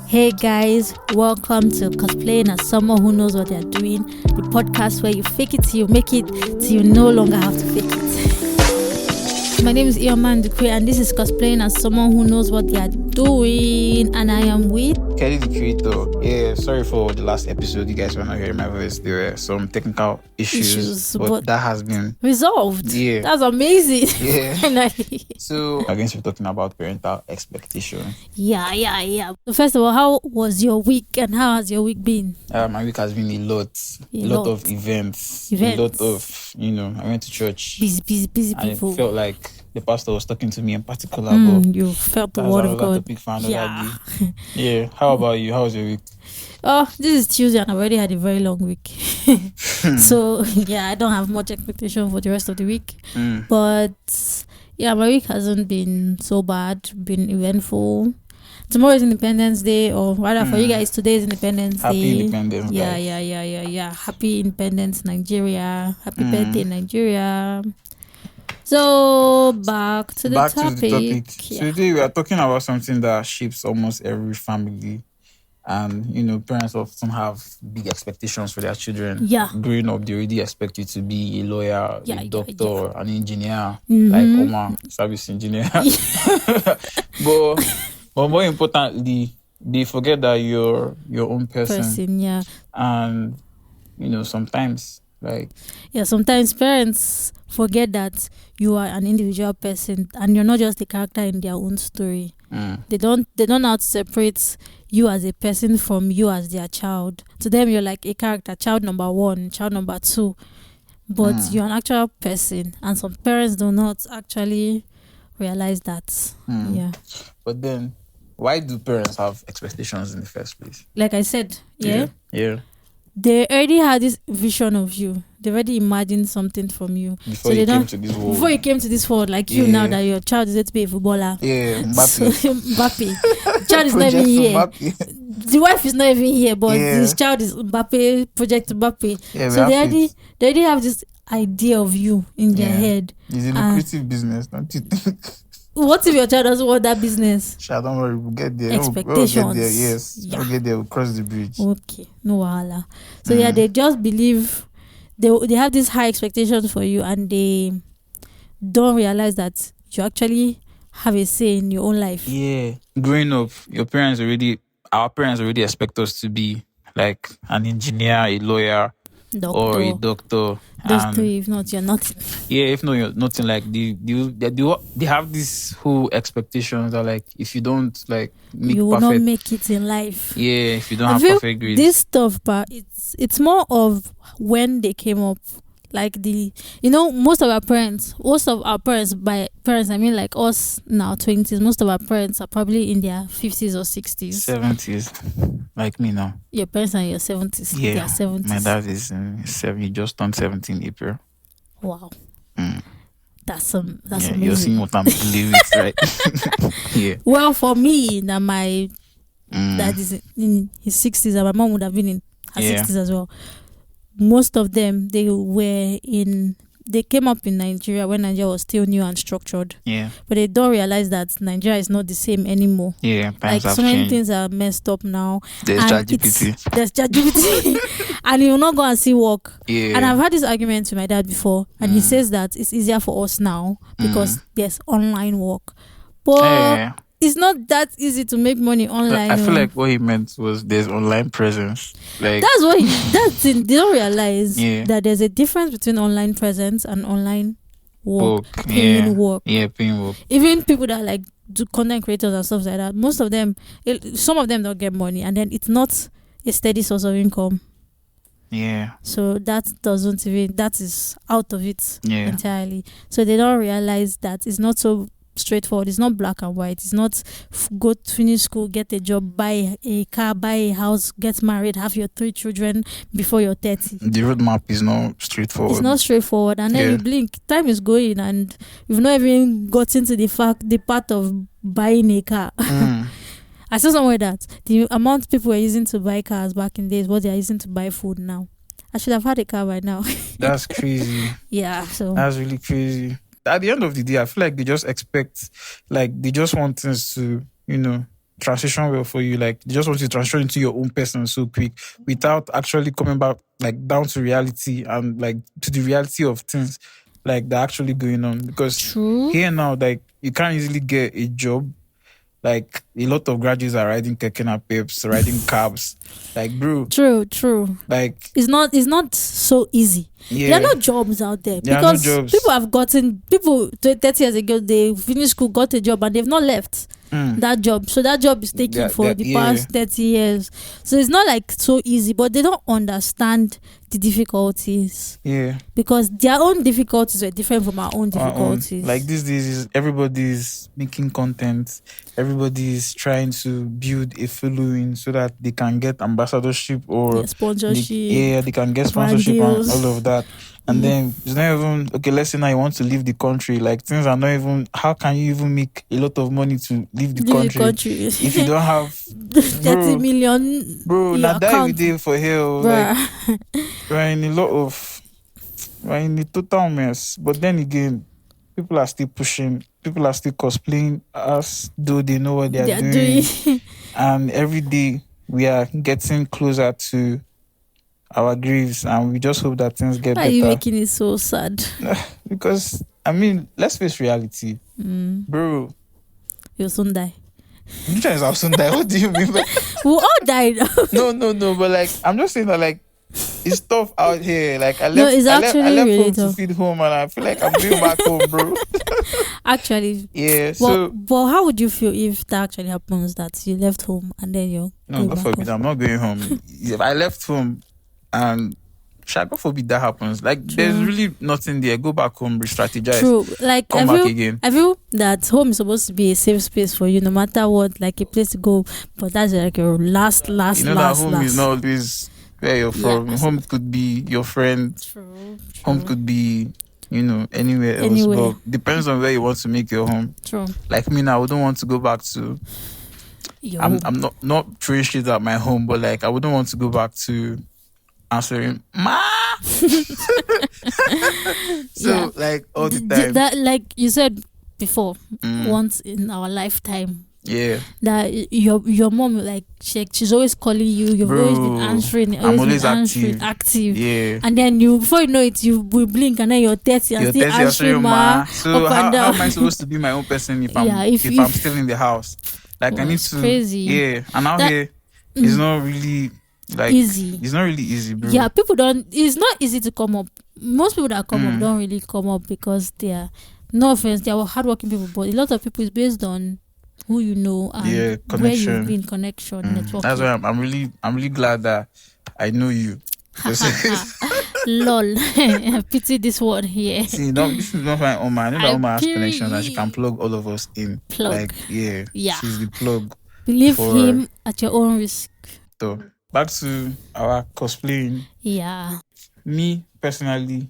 Hey guys, welcome to Cosplaying as Someone Who Knows What They're Doing, the podcast where you fake it till you make it, till you no longer have to fake it. My name is Ioman Dukwe and this is Cosplaying as Someone Who Knows What They're Doing, and I am with Kelly the creator. Yeah, sorry for the last episode. You guys were not hearing my voice. There were some technical issues but that has been resolved. Yeah. That's amazing. Yeah. Finally. So, we're going to be talking about parental expectations. Yeah. So first of all, how was your week and how has your week been? My week has been a lot of events. A lot of, I went to church. Busy and people. it felt like the pastor was talking to me in particular. You felt the word of God. Topic for another day. Yeah. How about you? How was your week? Oh, this is Tuesday and I already had a very long week. So, I don't have much expectation for the rest of the week. But, my week hasn't been so bad, been eventful. Tomorrow is Independence Day, or rather for you guys, today is Independence Day. Happy Independence Day. Yeah. Happy Independence, Nigeria. Happy birthday, Nigeria. So, back to the topic. Yeah. So today we are talking about something that shapes almost every family. And, parents often have big expectations for their children. Yeah. Growing up, they already expect you to be a lawyer, a doctor, an engineer, Mm-hmm. like Omar, service engineer. But more importantly, they forget that you're your own person. Yeah. And, sometimes, sometimes parents forget that you are an individual person and you're not just a character in their own story. They don't know how to separate you as a person from you as their child. To them, you're like a character, child number 1, child number 2, but you're an actual person. And some parents do not actually realize that. Yeah. But then, why do parents have expectations in the first place? Like I said, Yeah. They already had this vision of you. They already imagined something from you. Before you came to this world. Before you came to this world, like you now that your child is going to be a footballer. Yeah, Mbappe. Child is not even here. The wife is not even here, but his child is Mbappe, Project Mbappe. Yeah, so they already have this idea of you in their head. It's a lucrative business, don't you think? What if your child doesn't want that business? Sure, don't worry, we'll get there. Expectations. We'll get there, yes. Yeah. We'll get there, we'll cross the bridge. Okay, no wahala. So they just believe, they have these high expectations for you and they don't realize that you actually have a say in your own life. Yeah. Growing up, our parents already expect us to be like an engineer, a lawyer, or a doctor. Those three, if not, you're nothing. Yeah, if not, you're nothing. Like they have this whole expectations that like if you don't like make you will perfect, not make it in life. Yeah, if you don't have perfect grades. This stuff, but it's more of when they came up. Like most of our parents, by parents, I mean like us now, 20s, most of our parents are probably in their 50s or 60s. 70s, like me now. Your parents are in your 70s. Yeah, they are 70s. My dad is 7, he just turned 17 April. Wow. That's amazing. You're seeing what I'm dealing with, right? Yeah. Well, for me, that my dad is in his 60s and my mom would have been in her 60s as well. Most of them, they came up in Nigeria when Nigeria was still new and structured. Yeah. But they don't realize that Nigeria is not the same anymore. Yeah, like so many things are messed up now. There's ChatGPT. And he will not go and see work. Yeah. And I've had this argument with my dad before, and he says that it's easier for us now because there's online work. But it's not that easy to make money online. I feel like what he meant was there's online presence. Like they don't realize that there's a difference between online presence and online work. Paying work. Yeah, paying work. Even people that like do content creators and stuff like that, most of them, some of them don't get money, and then it's not a steady source of income. Yeah. So that is out of it entirely. So they don't realize that it's not so straightforward. It's not black and white. It's not go to finish school, get a job, buy a car, buy a house, get married, have your 3 children before you're 30. The roadmap is not straightforward. It's not straightforward. And then you blink, time is going and you've not even gotten to the part of buying a car. I saw somewhere that the amount people were using to buy cars back in days, what they are using to buy food now. I should have had a car by now. That's crazy. Yeah, so that's really crazy. At the end of the day, I feel like they just expect, like they just want things to, transition well for you. Like, they just want you to transition into your own person so quick without actually coming back, like, down to reality and, like, to the reality of things, like, that actually going on. Because True. here now, like, you can't easily get a job. Like, a lot of graduates are riding keke napep, riding cabs. Like, bro. True. Like, it's not so easy. yeah. There are no jobs out there There are no because jobs. people 30 years ago, they finished school, got a job, and they've not left that job. So that job is taking for the past 30 years. So it's not like so easy, but they don't understand the difficulties. Yeah. Because their own difficulties were different from our own difficulties. Like, these days, everybody's making content. Everybody's trying to build a following so that they can get ambassadorship or sponsorship. They can get sponsorship and all of that. And then it's not even, okay, let's say now you want to leave the country. Like, things are not even, how can you even make a lot of money to leave the country if you don't have 30 million? Bro, now that every day for hell. Like, we're in a total mess. But then again, people are still pushing. People are still cosplaying us, though they know what they are doing. And every day we are getting closer to our graves, and we just hope that things get better. Why are you making it so sad? Because, I mean, let's face reality. Bro. You'll soon die. You guys will soon die. What do you mean? We'll all die now. No. But, like, I'm just saying that, like, it's tough out here. Like, I left really home tough to feed home, and I feel like I'm going back home, bro. Actually. Yeah. But how would you feel if that actually happens, that you left home and then you're No, God forbid, I'm not going home. If I left home and God forbid that happens, like, there's really nothing there. Go back home, re-strategize. True. Like, come back again. I feel that home is supposed to be a safe space for you, no matter what, like a place to go. But that's like your last. You know that home is not always where you're from. Home could be your friend. True. Home could be, anywhere else. But depends on where you want to make your home. True. Like me now, I wouldn't want to go back to. I'm not throwing shit at my home, but, like, I wouldn't want to go back to answering ma. So like all the time. That, like you said before, once in our lifetime. Yeah. That your mom, like, she's always calling you. You've always been answering. I'm always active. Yeah. And then before you know it, you will blink and then you're 30 and still answering ma. So how am I supposed to be my own person if I'm still in the house? Like, I need to. Crazy. Yeah. And out here, it's not really, like, easy. It's not really easy, bro. Yeah, people don't. It's not easy to come up. Most people that come up don't really come up because they are, no offense, they are hardworking people, but a lot of people is based on who you know and where you've been, connection, networking. That's why I'm really glad that I know you. Lol. I pity this one here. See, this is not my Oma. I know that Oma has connections and she can plug all of us in. Plug. Like, yeah. She's the plug. Believe him at your own risk. So, back to our cosplaying. Yeah. Me, personally,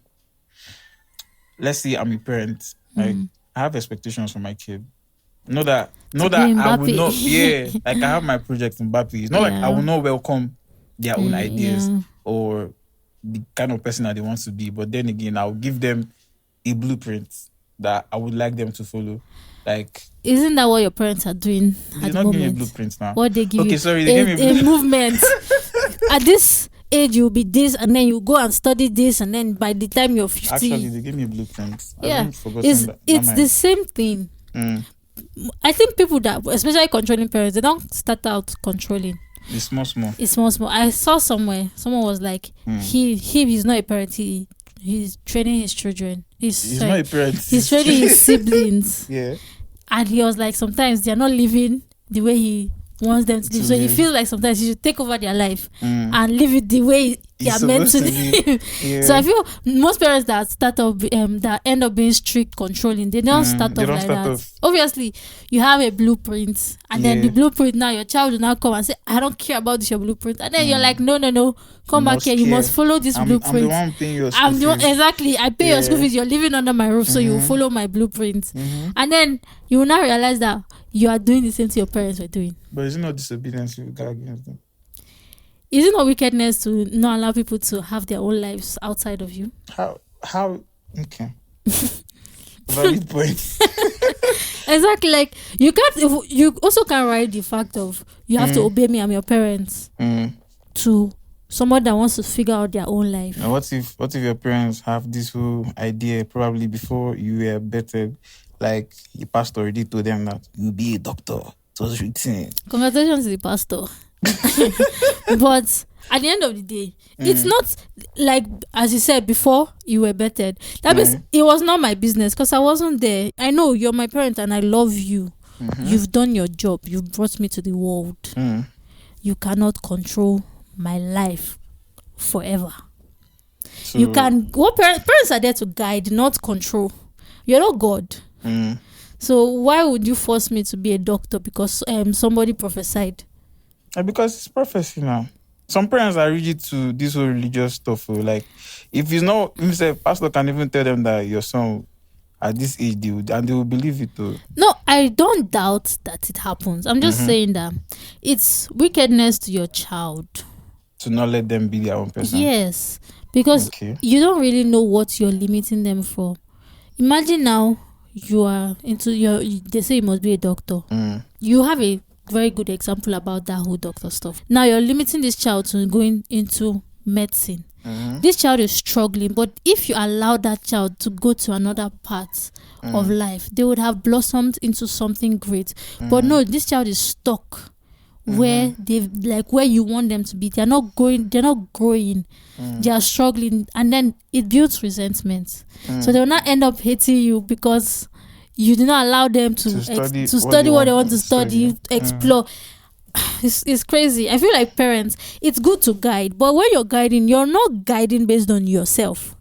let's say I'm a parent. Like, I have expectations for my kid. Not that I will not. Yeah, like, I have my project in Mbappe. It's not like I will not welcome their own ideas or the kind of person that they want to be. But then again, I'll give them a blueprint that I would like them to follow. Like, isn't that what your parents are doing at the moment? They're not giving you blueprints now. What they give you? Okay, sorry, they gave me a movement. At this age, you'll be this, and then you go and study this, and then by the time you're 50, actually, they gave me a blueprint. Yeah, it's the same thing. I think people that, especially controlling parents, they don't start out controlling. It's small. It's small. I saw somewhere, someone was like, he's not a parent. He's training his children. He's not a parent. He's training his siblings. Yeah. And he was like, sometimes they're not living the way he wants them to live. So he feels like sometimes he should take over their life and live it the way they are meant to live. Yeah. So I feel most parents that start off, that end up being strict, controlling, they don't start off like that. Obviously, you have a blueprint, and then the blueprint, now your child will now come and say, I don't care about this, your blueprint. And then you're like, no, come back here. You must follow this blueprint. I'm the one paying your school fees. Exactly. I pay your school fees. You're living under my roof, so you will follow my blueprint. And then you will now realize that you are doing the same thing your parents were doing. But is it not disobedience you got against them? Is it not wickedness to not allow people to have their own lives outside of you? How? Okay. Valid point. Exactly. Like you can't. You also can't write the fact of you have to obey me. I'm your parents. To someone that wants to figure out their own life. Now, what if your parents have this whole idea probably before you were bettered? Like the pastor already told them that you'll be a doctor. It was written. Congratulations to the pastor. But at the end of the day, it's not like, as you said before, you were bettered. That means it was not my business because I wasn't there. I know you're my parent and I love you. You've done your job. You've brought me to the world. You cannot control my life forever. So, you can. What parents are there to guide, not control. You're not God. So why would you force me to be a doctor because somebody prophesied? Because it's prophecy now. Some parents are rigid to this whole religious stuff. Like, if it's not, if a pastor can even tell them that your son at this age, they will believe it too. No, I don't doubt that it happens. I'm just saying that it's wickedness to your child to not let them be their own person. Yes, because you don't really know what you're limiting them for. Imagine now you are into they say you must be a doctor. You have a very good example about that whole doctor stuff. Now you're limiting this child to going into medicine. This child is struggling, but if you allow that child to go to another part of life, they would have blossomed into something great. But no, this child is stuck where where you want them to be. They're not growing, they are struggling, and then it builds resentment. So they will not end up hating you because you do not allow them to study what they want to study, explore. It's crazy. I feel like parents, it's good to guide, but when you're guiding, you're not guiding based on yourself.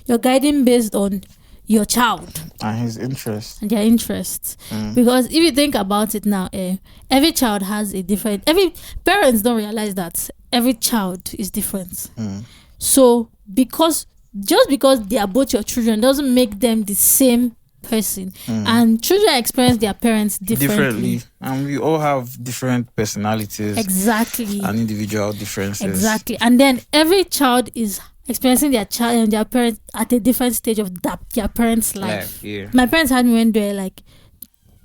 You're guiding based on your child and his interests and their interests. Because if you think about it now, every child has a different. Every parents don't realize that every child is different. So just because they are both your children doesn't make them the same person. And children experience their parents differently, and we all have different personalities, and individual differences, and then every child is experiencing their child and their parents at a different stage of their parents' life. My parents had me when they were like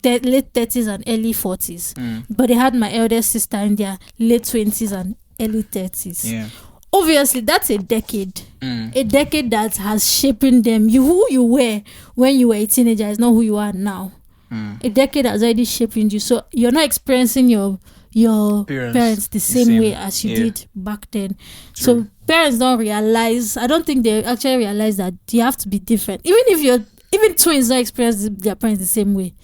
late 30s and early 40s, but they had my eldest sister in their late 20s and early 30s. Obviously, that's a decade. A decade that has shaped them. Who you were when you were a teenager is not who you are now. A decade has already shaped you. So you're not experiencing your parents the same way as you did back then. True. So parents don't realize. I don't think they actually realize that you have to be different. Even twins don't experience their parents the same way.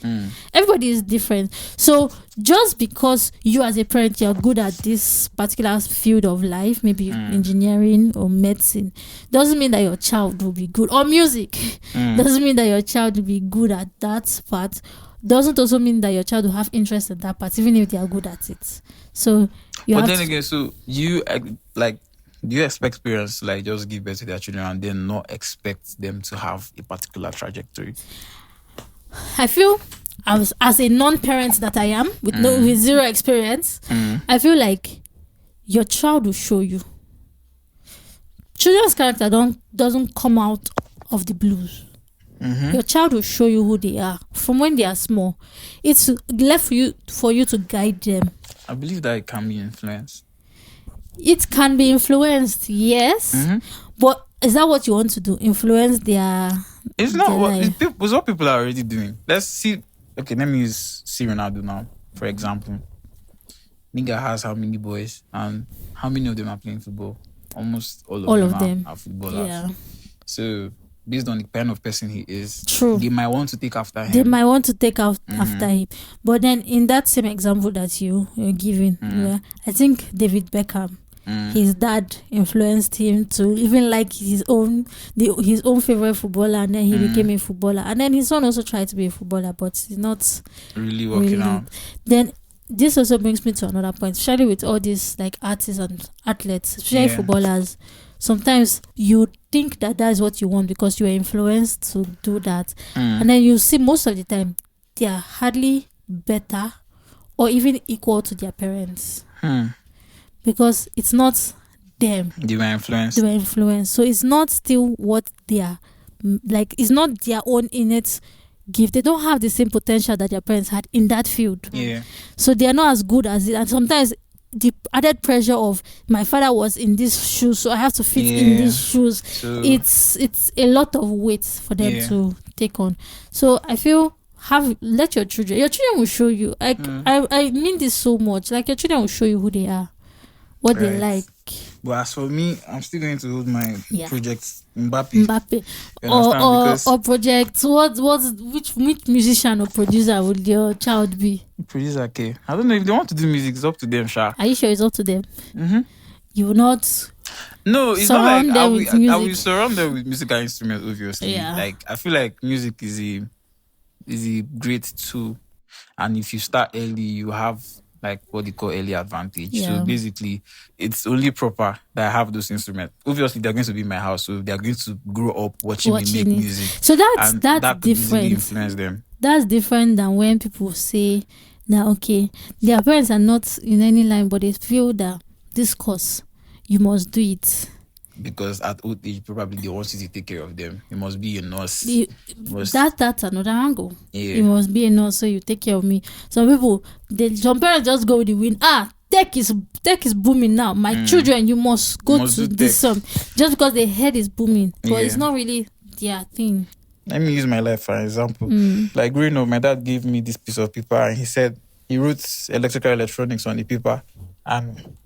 Everybody is different. So just because you as a parent, you're good at this particular field of life, maybe engineering or medicine, doesn't mean that your child will be good. Or music. Doesn't mean that your child will be good at that part. Doesn't also mean that your child will have interest in that part, even if they are good at it. So so you do you expect parents to just give birth to their children and then not expect them to have a particular trajectory? I feel as a non-parent that I am with zero experience, I feel like your child will show you. Children's character doesn't come out of the blues. Your child will show you who they are from when they are small. It's left for you to guide them. I believe that it can be influenced. It can be influenced, yes. But is that what you want to do? Influence their... It's not it's what people are already doing. Let's see. Okay, let me use Ronaldo now, for example. Nigga has how many boys and how many of them are playing football? Almost all of them are footballers. Yeah. So based on the kind of person he is, true, they might want to take after him. They might want to take after him. But then in that same example that you're giving, I think David Beckham, his dad influenced him to even like his own favorite footballer, and then he became a footballer. And then his son also tried to be a footballer, but it's not really working out. Then this also brings me to another point, especially with all these like artists and athletes, especially footballers. Sometimes you think that is what you want because you are influenced to do that. And then you see most of the time they are hardly better or even equal to their parents. Because it's not them. They were influenced. So it's not still what they are, like it's not their own innate give. They don't have the same potential that their parents had in that field. Yeah. So they are not as good as it. And sometimes the added pressure of my father was in these shoes, so I have to fit in these shoes. So, it's a lot of weight for them to take on. So I feel let your children will show you. Like I mean this so much. Like your children will show you who they are, what they like. But as for me, I'm still going to hold my project Mbappe. Or project. Which musician or producer would your child be? Producer, okay. I don't know if they want to do music. It's up to them, Sha. Are you sure it's up to them? Mm-hmm. You will not. No, it's not like I will surround them with musical instruments. Obviously, like I feel like music is a great tool, and if you start early, you have like what they call early advantage. Yeah. So basically, it's only proper that I have those instruments. Obviously, they're going to be in my house, so they're going to grow up watching me make music. So that's different. Influence them. That's different than when people say that their parents are not in any line, but they feel that this course you must do it. Because at old age, probably they want you to take care of them. You must be a nurse. That's another angle. Yeah. You must be a nurse, so you take care of me. Some parents just go with the wind. Tech is booming now. My children, you must go to this just because the head is booming. But it's not really their thing. Let me use my life for example. Like growing up, my dad gave me this piece of paper and he said he wrote electrical electronics on the paper and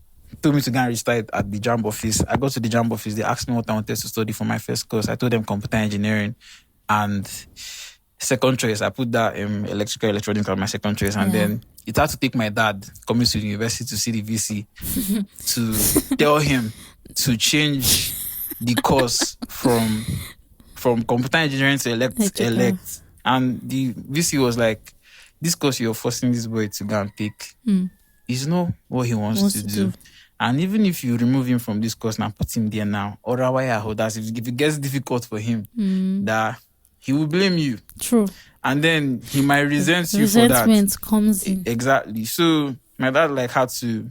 told me to go and register it at the JAMB office. I got to the JAMB office. They asked me what I wanted to study for my first course. I told them computer engineering. And second choice, I put that electrical electronics as my second choice. And then it had to take my dad coming to the university to see the VC to tell him to change the course from computer engineering to elect. And the VC was like, this course you're forcing this boy to go and take is not what he wants to do. And even if you remove him from this course and put him there now, if it gets difficult for him, that he will blame you. True. And then he might resent you for that. Resentment comes in. Exactly. So my dad had to,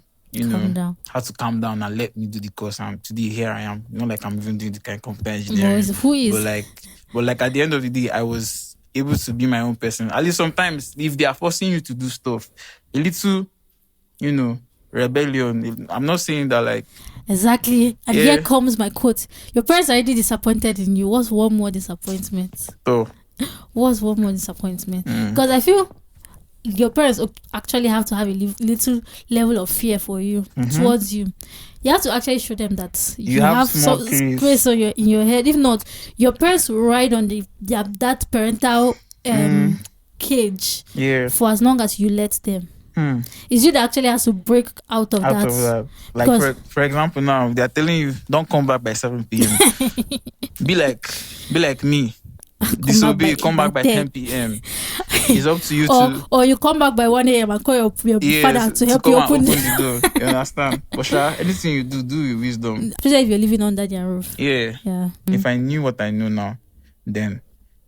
calm down and let me do the course. And today here I am. Not like I'm even doing the kind of computer engineering. Who is? But at the end of the day, I was able to be my own person. At least sometimes, if they are forcing you to do stuff, a little, rebellion. I'm not saying that exactly. And here comes my quote. Your parents are already disappointed in you. What's one more disappointment? What's one more disappointment? Because I feel your parents actually have to have a little level of fear for you towards you. You have to actually show them that you have some space in your head. If not, your parents will ride on that parental cage for as long as you let them. It's you that actually has to break out of that. Like for example, now they are telling you don't come back by 7 p.m. be like me. Disobey, come back by 10 p.m. It's up to you or you come back by 1 a.m. and call your father to help you open the door. You understand? But anything you do with wisdom. Especially if you're living under their roof. Yeah. If I knew what I know now, then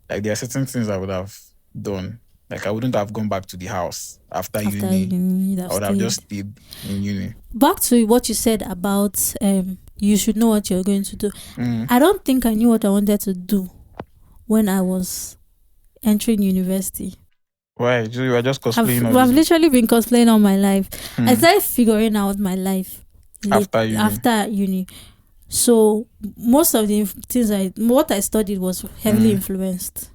there are certain things I would have done. Like I wouldn't have gone back to the house after uni. I would have just stayed in uni. Back to what you said about you should know what you're going to do. I don't think I knew what I wanted to do when I was entering university. Why? You were just cosplaying? I've literally been cosplaying all my life. I started figuring out my life after uni. So most of the things what I studied was heavily influenced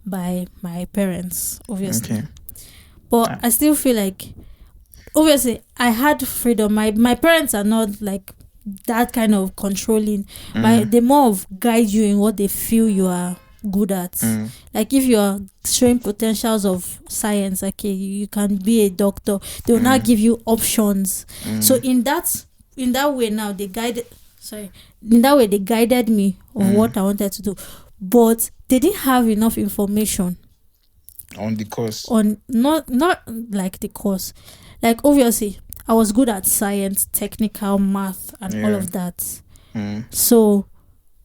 by my parents, obviously. Okay. But I still feel like, obviously, I had freedom. My parents are not like that kind of controlling. They more of guide you in what they feel you are good at. Like if you are showing potentials of science, you can be a doctor. They will not give you options. So in that way now they guided me on what I wanted to do. But they didn't have enough information on the course. Not like the course. Like obviously I was good at science, technical, math and all of that. So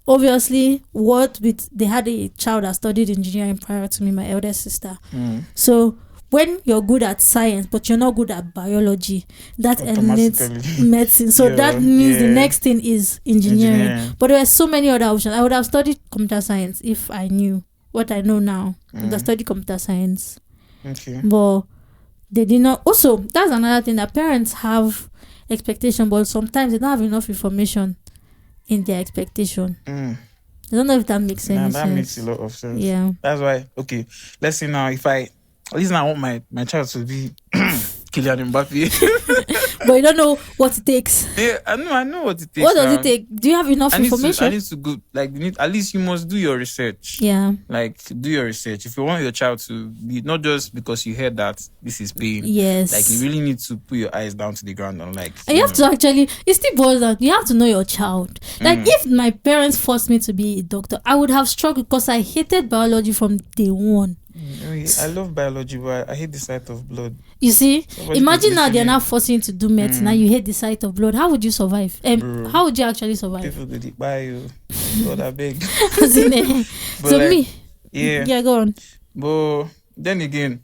obviously they had a child that studied engineering prior to me, my eldest sister. So when you're good at science but you're not good at biology, that eliminates medicine. So that means the next thing is engineering. But there were so many other options. I would have studied computer science if I knew what I know now. I study computer science. Okay. But they did not. Also, that's another thing, that parents have expectation, but sometimes they don't have enough information in their expectation. I don't know if that makes any sense. That makes a lot of sense. Yeah. That's why, okay, let's say now, if at least now I want my child to be Kylian Mbappe. But you don't know what it takes. Yeah, I know what it takes. What does it take? Do you have enough information? I need to go, like, at least you must do your research. Yeah. Like, do your research. If you want your child to be, not just because you heard that this is pain. Yes. Like, you really need to put your eyes down to the ground and, like, and you have to actually, it still boils down, you have to know your child. Like, if my parents forced me to be a doctor, I would have struggled because I hated biology from day one. I love biology, but I hate the sight of blood. You see, imagine now they're now forcing you to do medicine and you hate the sight of blood. How would you survive? How would you actually survive? People could buy you. God, I beg. So like, me, yeah, go on. But then again,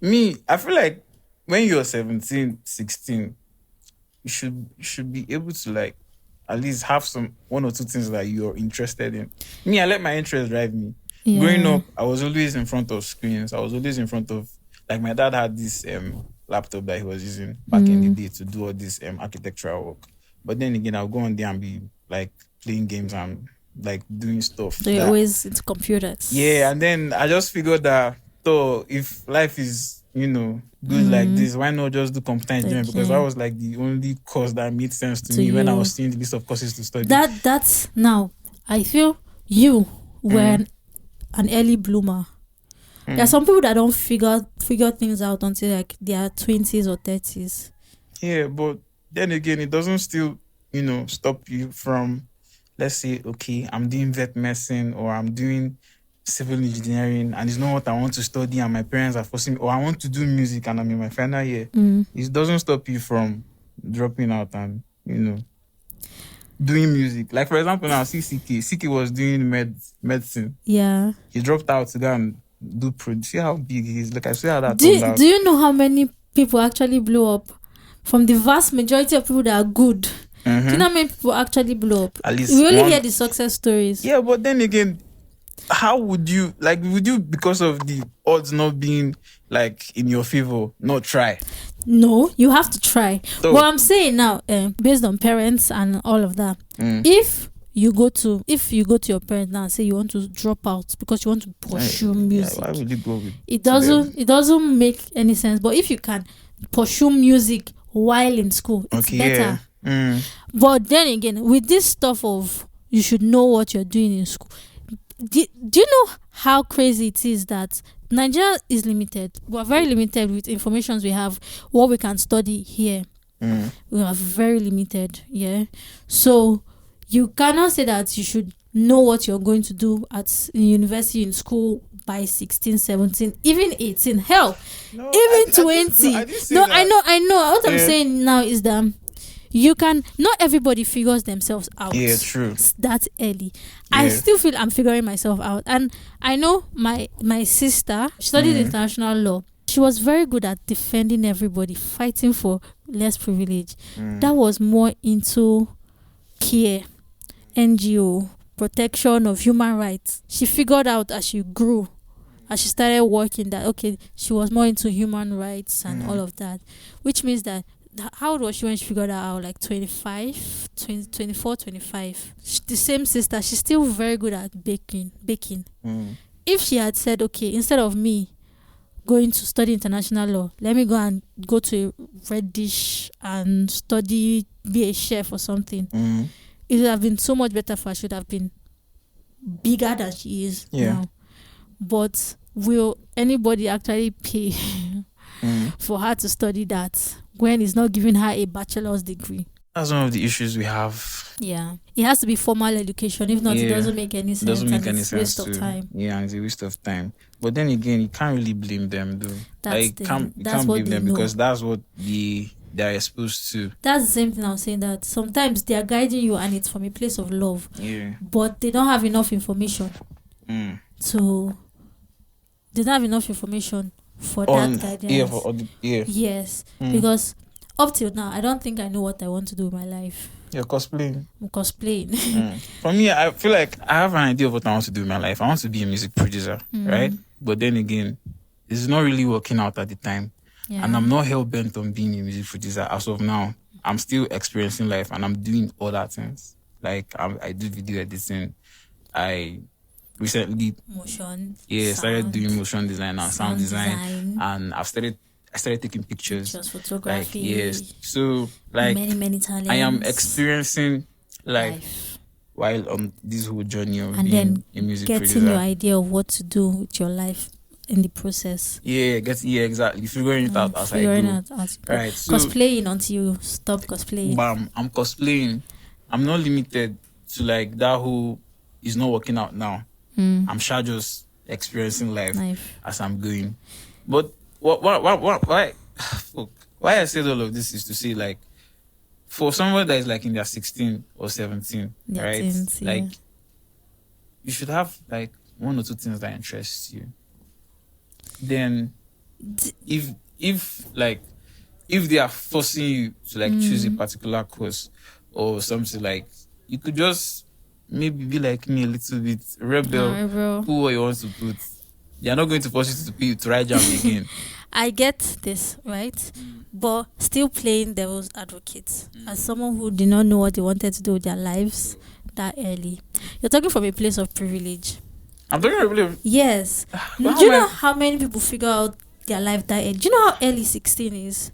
I feel like when you're 17, 16, you should be able to, like, at least have one or two things that you're interested in. I let my interest drive me. Yeah. Growing up, I was always in front of screens. I was always in front of, like, my dad had this laptop that he was using back in the day to do all this architectural work. But then again, I'll go on there and be, like, playing games and, like, doing stuff. So you're always into computers. Yeah, and then I just figured that, so if life is, good like this, why not just do computer engineering? Because that was, like, the only course that made sense to me when I was seeing the list of courses to study. That's now, I feel you were an early bloomer. There are some people that don't figure things out until, like, their 20s or 30s. Yeah, but then again, it doesn't still, stop you from, let's say, okay, I'm doing vet medicine or I'm doing civil engineering and it's not what I want to study and my parents are forcing me, or I want to do music and I'm in my final year. It doesn't stop you from dropping out and, doing music. Like, for example, now, CK was doing medicine. Yeah. He dropped out to go and do see how big he is. Look, I see how that turned out. Do you know how many people actually blew up? From the vast majority of people that are good. Do you know how many people actually blow up? At least we only hear the success stories. Yeah, but then again, how would you, because of the odds not being, like, in your favor, not try? No, you have to try. So, what I'm saying now, based on parents and all of that, if you go to your parents now and say you want to drop out because you want to pursue music, why would you go with it doesn't make any sense. But if you can pursue music while in school, it's better. But then again, with this stuff of you should know what you're doing in school, do you know how crazy it is that Nigeria is limited? We're very limited with information we have, what we can study here. We are very limited, yeah. So you cannot say that you should know what you're going to do at university, in school by 16, 17, even 18. Hell, even 20. I know. What I'm saying now is that not everybody figures themselves out. Yeah, true. That early. Yeah. I still feel I'm figuring myself out. And I know my sister, she studied international law. She was very good at defending everybody, fighting for less privilege. That was more into care, NGO, protection of human rights. She figured out as she grew, as she started working, that, okay, she was more into human rights and all of that. Which means that, how old was she when she figured that out? Like 25, 24, 25. The same sister, she's still very good at baking. If she had said, okay, instead of me going to study international law, let me go to a red dish and study, be a chef or something, it would have been so much better for her. She would have been bigger than she is now. But will anybody actually pay for her to study that when it's not giving her a bachelor's degree? That's one of the issues we have. Yeah. It has to be formal education. If not, it doesn't make any sense. It doesn't make any sense. It's a waste of time. Yeah, and it's a waste of time. But then again, you can't really blame them, though. You can't blame them because that's what they're exposed to. That's the same thing I was saying, that sometimes they are guiding you and it's from a place of love. Yeah. But they don't have enough information. So they don't have enough information for that guidance. Yes. Because up till now, I don't think I know what I want to do with my life. You're cosplaying. I'm cosplaying. For me, I feel like I have an idea of what I want to do in my life. I want to be a music producer, right? But then again, it's not really working out at the time. Yeah. And I'm not hell-bent on being a music producer as of now. I'm still experiencing life and I'm doing other things. Like, I do video editing. I recently started doing motion design and sound design. And I started taking pictures. Photography. Like, yes. So, like, many talents. I am experiencing life while on this whole journey of and being a music getting producer. your idea of what to do with your life in the process. Yeah, exactly. Figuring it out as I go. Right. So, cosplaying until you stop cosplaying. Bam, I'm cosplaying. I'm not limited to like that who is not working out now. I'm sure just experiencing life as I'm going. But why I said all of this is to say, like, for someone that is like in their 16 or 17, right? Like, you should have like one or two things that interest you. Then, if they are forcing you to like choose a particular course or something, like, you could just maybe be like me a little bit, rebel, put what you want to put. They are not going to force you to write jam again. I get this, right? But still playing devil's advocate as someone who did not know what they wanted to do with their lives that early. You're talking from a place of privilege. I'm talking from a place of... Yes. Do you know how many people figure out their life that early? Do you know how early 16 is?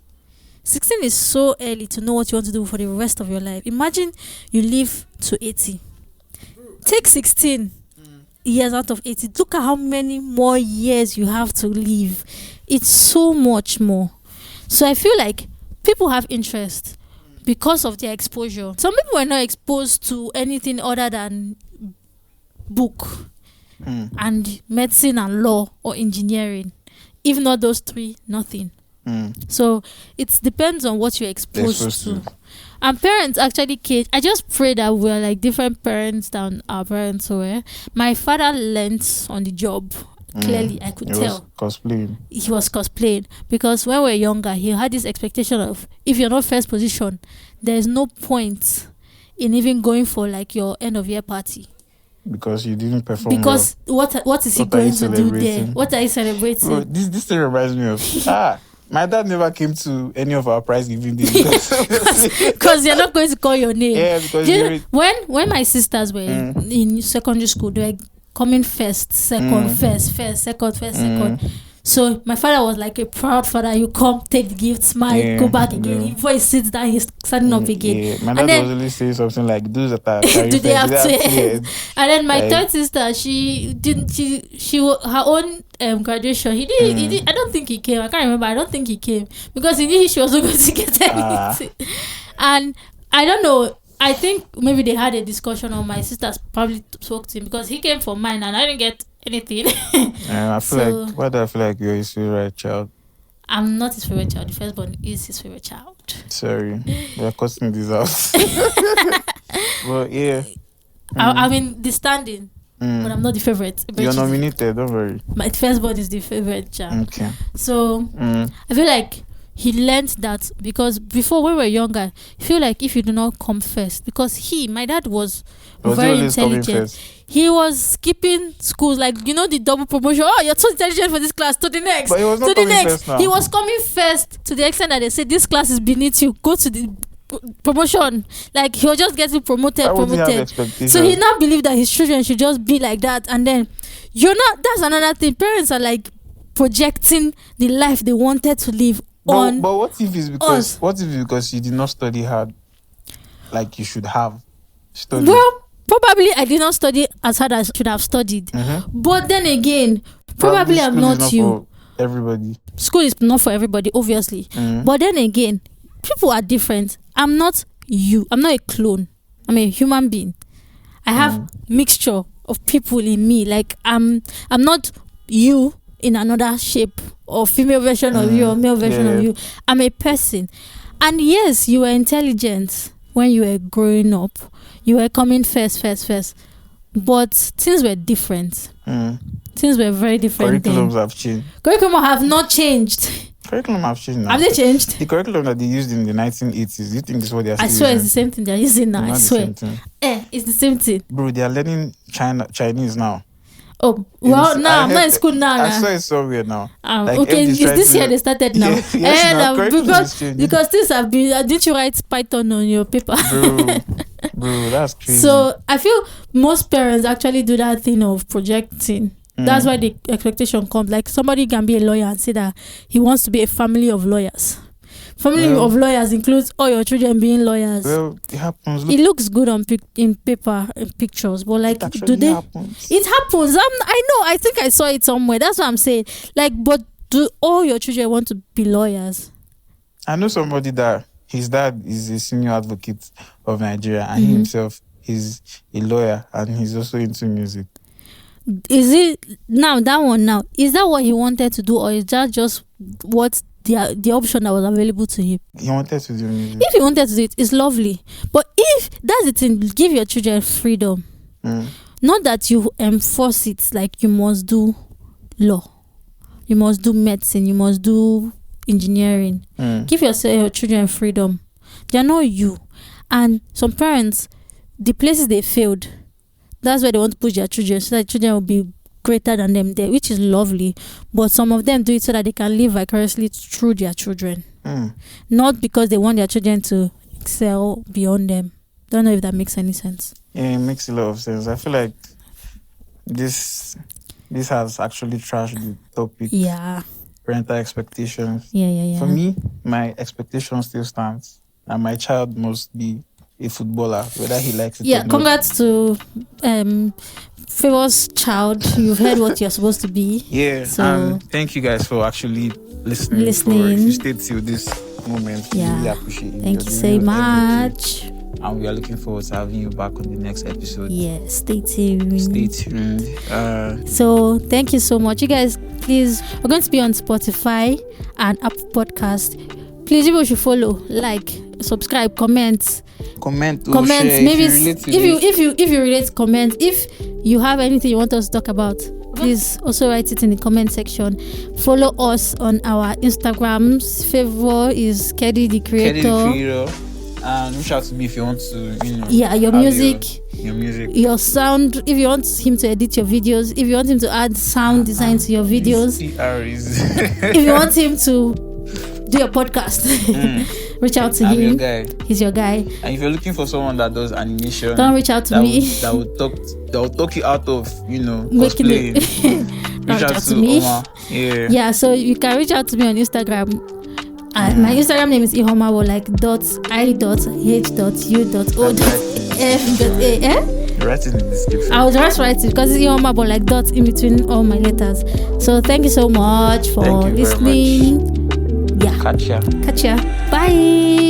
16 is so early to know what you want to do for the rest of your life. Imagine you live to 80. Take 16 years out of 80. Look at how many more years you have to live. It's so much more. So I feel like people have interest because of their exposure. Some people are not exposed to anything other than book and medicine and law or engineering. If not those three, nothing. So it depends on what you're exposed to. And parents actually cage. I just pray that we're like different parents than our parents were. My father learned on the job. Clearly, I could tell. He was cosplaying. Because when we were younger, he had this expectation of, if you're not first position, there's no point in even going for like your end of year party. Because you didn't perform because well. What is he going to do there? What are you celebrating? Bro, this thing reminds me of my dad never came to any of our prize giving days because you're not going to call your name. Yeah, because when my sisters were in secondary school, they were coming first, second, first, second. So my father was like a proud father. You come, take the gift, smile, go back again. Before he sits down, he's standing up again. Yeah. My dad was always saying something like, "Do that do they have to end?" And then my third sister, she her own graduation. He did. I don't think he came. I can't remember. I don't think he came because he knew she was not going to get anything. And I don't know. I think maybe they had a discussion, or my sisters probably spoke to him because he came for mine and I didn't get anything. I feel like, why do I feel like you're his favorite child? I'm not his favorite child. The firstborn is his favorite child. Sorry, we're cutting this out. But yeah, I'm in the standing, but I'm not the favorite. You're nominated. Don't worry. My firstborn is the favorite child. Okay. So I feel like he learned that because before when we were younger, I feel like if you do not come first, because my dad was very intelligent. He was skipping schools, like, you know, the double promotion. Oh, you're so intelligent for this class, to the next. But he was not coming first now. He was coming first to the extent that they said this class is beneath you. Go to the promotion. Like, he was just getting promoted. So he now believed that his children should just be like that. And then that's another thing. Parents are like projecting the life they wanted to live. But what if it's because you did not study hard like you should have studied? Well, probably I did not study as hard as I should have studied. But then again, probably I'm not you. For everybody. School is not for everybody, obviously. But then again, people are different. I'm not you. I'm not a clone. I'm a human being. I have mixture of people in me. Like I'm not you in another shape, or female version of you, or male version of you. I'm a person. And yes, you were intelligent when you were growing up. You were coming first. But things were different. Things were very different. Curriculums have changed. Curriculum have not changed. Curriculum have changed now. Have they changed? The curriculum that they used in the 1980s, you think this is what they are still I swear using? it's the same thing they're using now. I swear. It's the same thing. Bro, they are learning Chinese now. Oh, well, now I'm not in school now. I saw it somewhere now. Okay, it's this year they started now. Because things have been. Didn't you write Python on your paper? Bro, that's crazy. So I feel most parents actually do that thing of projecting. That's why the expectation comes. Like somebody can be a lawyer and say that he wants to be a family of lawyers. Family of lawyers includes all your children being lawyers. Well, it happens. It looks good on in paper, in pictures, but like, do they? Happens. It happens. I know. I think I saw it somewhere. That's what I'm saying. Like, but do all your children want to be lawyers? I know somebody that his dad is a senior advocate of Nigeria, and he himself is a lawyer, and he's also into music. Is it now that one? Now is that what he wanted to do, or is that just what the option that was available to him? He wanted to do music. If he wanted to do it, it's lovely. But if that's the thing, give your children freedom. Not that you enforce it, like you must do law, you must do medicine, you must do engineering. Give your children freedom. They're not you. And some parents, the places they failed, that's where they want to push their children, so that children will be greater than them there, which is lovely. But some of them do it so that they can live vicariously through their children, not because they want their children to excel beyond them. Don't know if that makes any sense. Yeah, it makes a lot of sense. I feel like this has actually trashed the topic. Yeah. Parental expectations. Yeah. For me, my expectation still stands, and my child must be a footballer, whether he likes it or not. Congrats to Favor's child. You've heard what you're supposed to be. Yeah, so and thank you guys for actually listening. If you stayed till this moment, really appreciate it. Thank you so much. And we are looking forward to having you back on the next episode. Yeah, stay tuned. So thank you so much. You guys, please, we're going to be on Spotify and Apple Podcast. Please, you should follow, like, subscribe, comment. Comment. Maybe if you relate, comment. If you have anything you want us to talk about, please also write it in the comment section. Follow us on our Instagrams. Favor is Keddy the Creator. And reach out to me if you want to, your music, your sound. If you want him to edit your videos, if you want him to add sound design to your videos, if you want him to do your podcast, reach out to him. He's your guy. And if you're looking for someone that does animation, don't reach out to me. That will talk you out of cosplaying. Reach out to me. Omar. Yeah. So you can reach out to me on Instagram. My Instagram name is Ihomawo, like .i.h.u.o.f.a. Write it in the description. I will just write it because it's Ihomawo, like dots in between all my letters. So thank you so much for listening. Catch ya. Bye.